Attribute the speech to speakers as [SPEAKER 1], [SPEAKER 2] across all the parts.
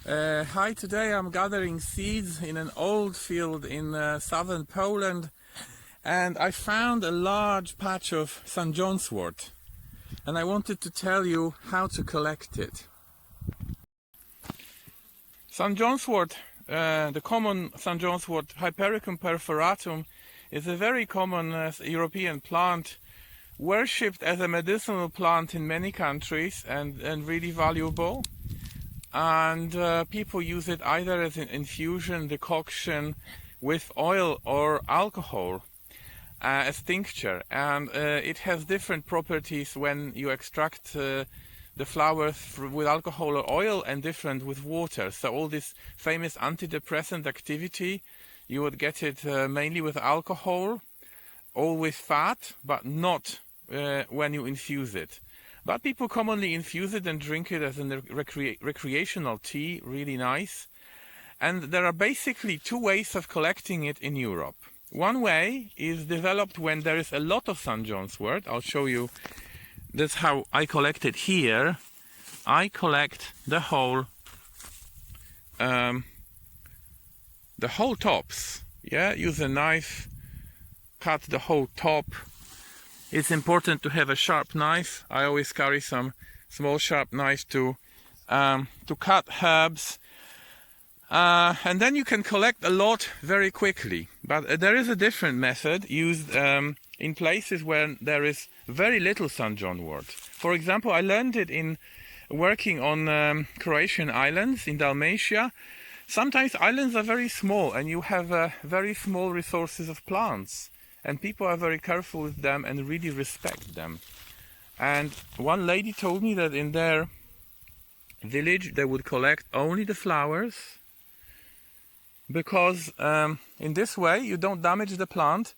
[SPEAKER 1] Hi, today I'm gathering seeds in an old field in southern Poland, and I found a large patch of St. John's wort, and I wanted to tell you how to collect it. St. John's wort, the common St. John's wort, Hypericum perforatum, is a very common European plant, worshipped as a medicinal plant in many countries and really valuable. And people use it either as an infusion, decoction with oil or alcohol, as tincture, and it has different properties when you extract the flowers with alcohol or oil, and different with water. So all this famous antidepressant activity, you would get it mainly with alcohol or with fat, but not when you infuse it. But people commonly infuse it and drink it as a recreational tea, really nice. And there are basically two ways of collecting it in Europe. One way is developed when there is a lot of St. John's wort. I'll show you. That's how I collect it here. I collect the whole tops. Yeah, use a knife, cut the whole top. It's important to have a sharp knife. I always carry some small sharp knife to cut herbs. And then you can collect a lot very quickly. But there is a different method used in places where there is very little St. John wort. For example, I learned it in working on Croatian islands in Dalmatia. Sometimes islands are very small and you have very small resources of plants. And people are very careful with them and really respect them. And one lady told me that in their village they would collect only the flowers, because in this way you don't damage the plant.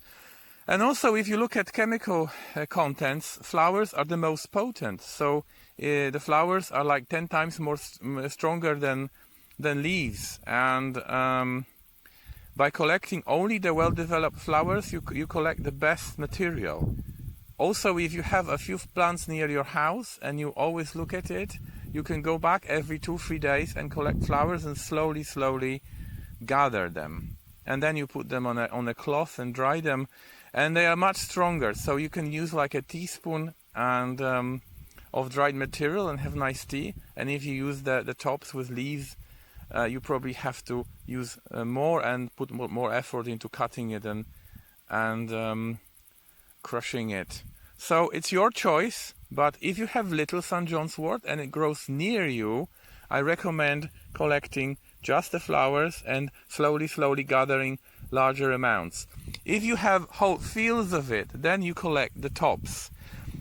[SPEAKER 1] And also, if you look at chemical contents, flowers are the most potent. So the flowers are like 10 times more stronger than leaves. And by collecting only the well-developed flowers, you collect the best material. Also, if you have a few plants near your house and you always look at it, you can go back every 2-3 days and collect flowers and slowly gather them. And then you put them on a cloth and dry them, and they are much stronger. So you can use like a teaspoon of dried material and have nice tea. And if you use the tops with leaves, you probably have to use more and put more effort into cutting it and crushing it. So it's your choice, but if you have little St. John's wort and it grows near you, I recommend collecting just the flowers and slowly gathering larger amounts. If you have whole fields of it, then you collect the tops.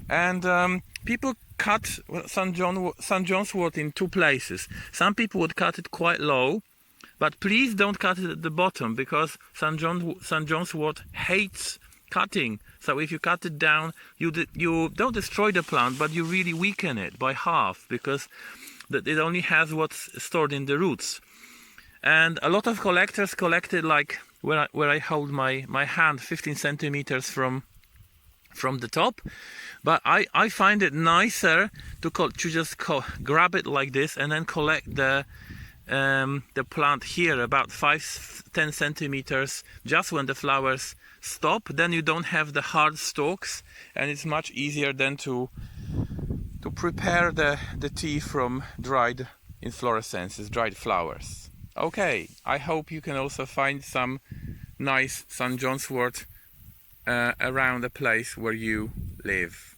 [SPEAKER 1] And people cut St. John's wort in two places. Some people would cut it quite low, but please don't cut it at the bottom, because St. John's wort hates cutting. So if you cut it down, you don't destroy the plant, but you really weaken it by half, because it only has what's stored in the roots. And a lot of collectors collect it like where I hold my hand, 15 centimeters from the top. But I find it nicer to just grab it like this and then collect the plant here about 5-10 centimeters just when the flowers stop. Then you don't have the hard stalks, and it's much easier then to prepare the tea from dried inflorescences, dried flowers. Okay, I hope you can also find some nice St. John's wort around the place where you live.